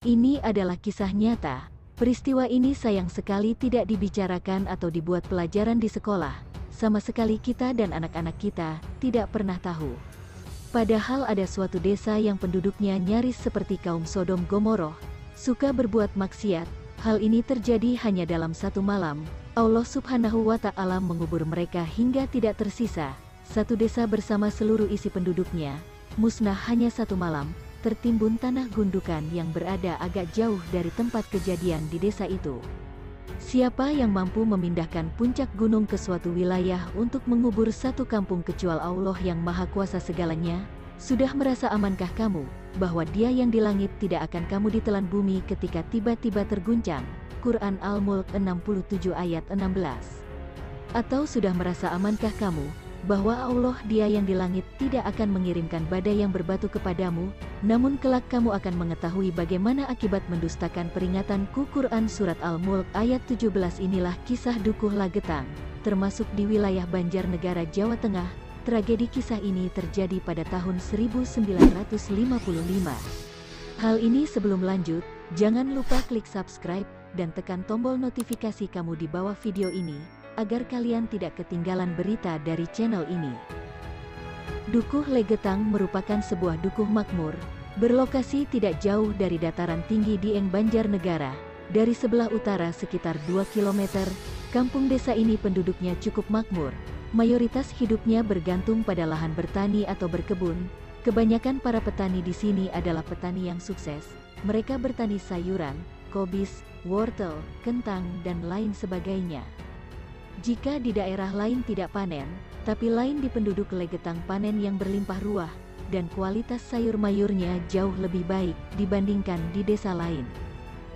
Ini adalah kisah nyata. Peristiwa ini sayang sekali tidak dibicarakan atau dibuat pelajaran di sekolah. Sama sekali kita dan anak-anak kita tidak pernah tahu. Padahal ada suatu desa yang penduduknya nyaris seperti kaum Sodom Gomoroh, suka berbuat maksiat. Hal ini terjadi hanya dalam satu malam. Allah Subhanahu wa Ta'ala mengubur mereka hingga tidak tersisa. Satu desa bersama seluruh isi penduduknya musnah hanya satu malam. Tertimbun tanah gundukan yang berada agak jauh dari tempat kejadian di desa itu. Siapa yang mampu memindahkan puncak gunung ke suatu wilayah untuk mengubur satu kampung kecuali Allah yang Maha Kuasa segalanya? Sudah merasa amankah kamu bahwa Dia yang di langit tidak akan kamu ditelan bumi ketika tiba-tiba terguncang? Quran Al-Mulk 67 ayat 16. Atau sudah merasa amankah kamu bahwa Allah Dia yang di langit tidak akan mengirimkan badai yang berbatu kepadamu, namun kelak kamu akan mengetahui bagaimana akibat mendustakan peringatanku. Quran Surat Al-Mulk ayat 17. Inilah kisah Dukuh Lagetang, termasuk di wilayah Banjarnegara, Jawa Tengah. Tragedi kisah ini terjadi pada tahun 1955. Hal ini sebelum lanjut, jangan lupa klik subscribe dan tekan tombol notifikasi kamu di bawah video ini, agar kalian tidak ketinggalan berita dari channel ini. Dukuh Lagetang merupakan sebuah dukuh makmur, berlokasi tidak jauh dari dataran tinggi Dieng, Banjarnegara. Dari sebelah utara sekitar 2 km, kampung desa ini penduduknya cukup makmur. Mayoritas hidupnya bergantung pada lahan bertani atau berkebun. Kebanyakan para petani di sini adalah petani yang sukses. Mereka bertani sayuran, kobis, wortel, kentang, dan lain sebagainya. Jika di daerah lain tidak panen, tapi lain di penduduk Lagetang panen yang berlimpah ruah, dan kualitas sayur mayurnya jauh lebih baik dibandingkan di desa lain.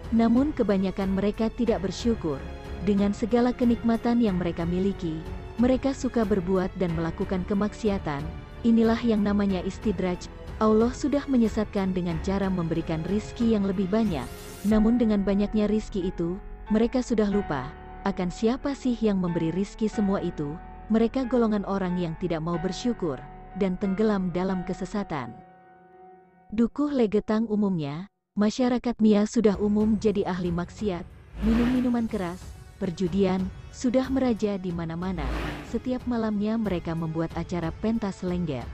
Namun kebanyakan mereka tidak bersyukur. Dengan segala kenikmatan yang mereka miliki, mereka suka berbuat dan melakukan kemaksiatan. Inilah yang namanya istidraj. Allah sudah menyesatkan dengan cara memberikan rizki yang lebih banyak. Namun dengan banyaknya rizki itu, mereka sudah lupa akan siapa sih yang memberi rizki semua itu. Mereka golongan orang yang tidak mau bersyukur dan tenggelam dalam kesesatan. Dukuh Lagetang umumnya, masyarakat Mia sudah umum jadi ahli maksiat, minum minuman keras, perjudian, sudah meraja di mana-mana. Setiap malamnya mereka membuat acara pentas lengger.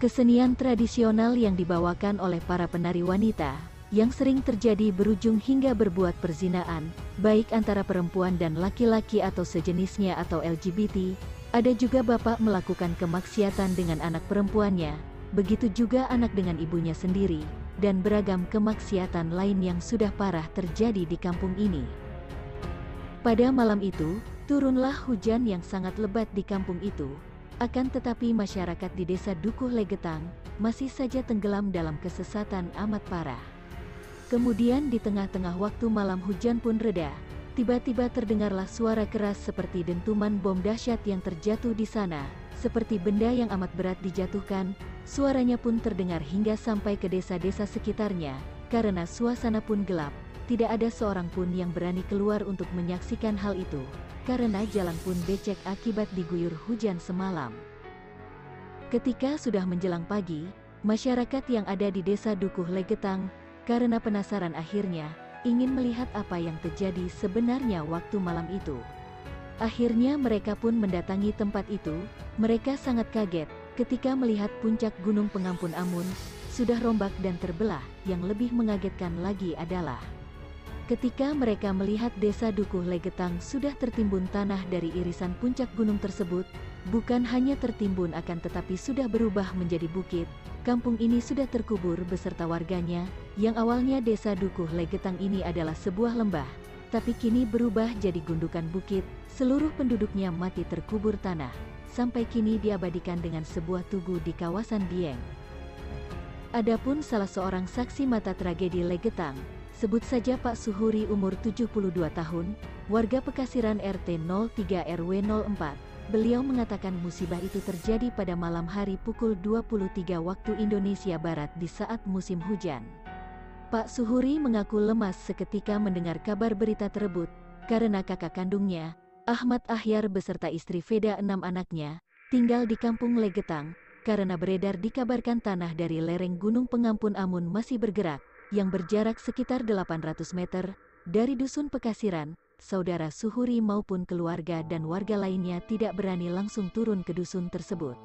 Kesenian tradisional yang dibawakan oleh para penari wanita, yang sering terjadi berujung hingga berbuat perzinaan, baik antara perempuan dan laki-laki atau sejenisnya atau LGBT. Ada juga bapak melakukan kemaksiatan dengan anak perempuannya, begitu juga anak dengan ibunya sendiri, dan beragam kemaksiatan lain yang sudah parah terjadi di kampung ini. Pada malam itu, turunlah hujan yang sangat lebat di kampung itu. Akan tetapi masyarakat di desa Dukuh Lagetang masih saja tenggelam dalam kesesatan amat parah. Kemudian di tengah-tengah waktu malam hujan pun reda, tiba-tiba terdengarlah suara keras seperti dentuman bom dahsyat yang terjatuh di sana, seperti benda yang amat berat dijatuhkan. Suaranya pun terdengar hingga sampai ke desa-desa sekitarnya. Karena suasana pun gelap, tidak ada seorang pun yang berani keluar untuk menyaksikan hal itu, karena jalan pun becek akibat diguyur hujan semalam. Ketika sudah menjelang pagi, masyarakat yang ada di desa Dukuh Lagetang karena penasaran akhirnya ingin melihat apa yang terjadi sebenarnya waktu malam itu. Akhirnya mereka pun mendatangi tempat itu. Mereka sangat kaget ketika melihat puncak Gunung Pengampun Amun sudah rombak dan terbelah. Yang lebih mengagetkan lagi adalah ketika mereka melihat desa Dukuh Lagetang sudah tertimbun tanah dari irisan puncak gunung tersebut. Bukan hanya tertimbun akan tetapi sudah berubah menjadi bukit. Kampung ini sudah terkubur beserta warganya. Yang awalnya desa Dukuh Lagetang ini adalah sebuah lembah, tapi kini berubah jadi gundukan bukit. Seluruh penduduknya mati terkubur tanah, sampai kini diabadikan dengan sebuah tugu di kawasan Dieng. Adapun salah seorang saksi mata tragedi Lagetang, sebut saja Pak Suhuri umur 72 tahun, warga Pekasiran RT 03 RW 04. Beliau mengatakan musibah itu terjadi pada malam hari pukul 23 waktu Indonesia Barat di saat musim hujan. Pak Suhuri mengaku lemas seketika mendengar kabar berita tersebut, karena kakak kandungnya, Ahmad Ahyar beserta istri Veda 6 anaknya, tinggal di kampung Lagetang, karena beredar dikabarkan tanah dari lereng Gunung Pengampun Amun masih bergerak. yang berjarak sekitar 800 meter dari Dusun Pekasiran, saudara Suhuri maupun keluarga dan warga lainnya tidak berani langsung turun ke dusun tersebut.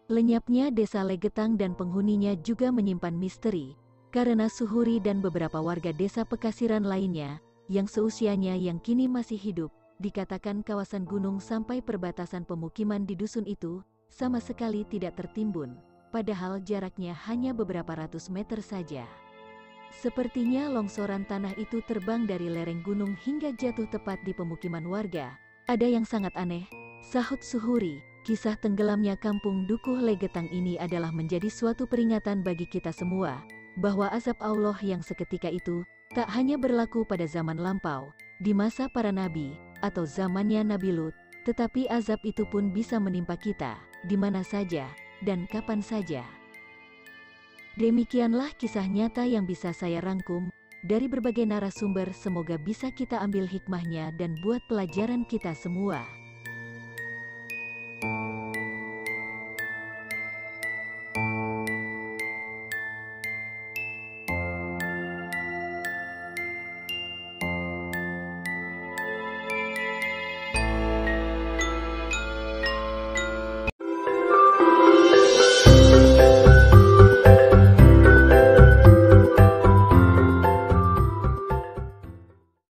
Lenyapnya desa Legetang dan penghuninya juga menyimpan misteri, karena Suhuri dan beberapa warga desa Pekasiran lainnya, yang seusianya yang kini masih hidup, dikatakan kawasan gunung sampai perbatasan pemukiman di dusun itu, sama sekali tidak tertimbun, padahal jaraknya hanya beberapa ratus meter saja. Sepertinya longsoran tanah itu terbang dari lereng gunung hingga jatuh tepat di pemukiman warga. Ada yang sangat aneh, sahut Suhuri, kisah tenggelamnya kampung Dukuh Legetang ini adalah menjadi suatu peringatan bagi kita semua, bahwa azab Allah yang seketika itu, tak hanya berlaku pada zaman lampau, di masa para nabi, atau zamannya Nabi Lut, tetapi azab itu pun bisa menimpa kita, di mana saja, dan kapan saja. Demikianlah kisah nyata yang bisa saya rangkum, dari berbagai narasumber, semoga bisa kita ambil hikmahnya dan buat pelajaran kita semua.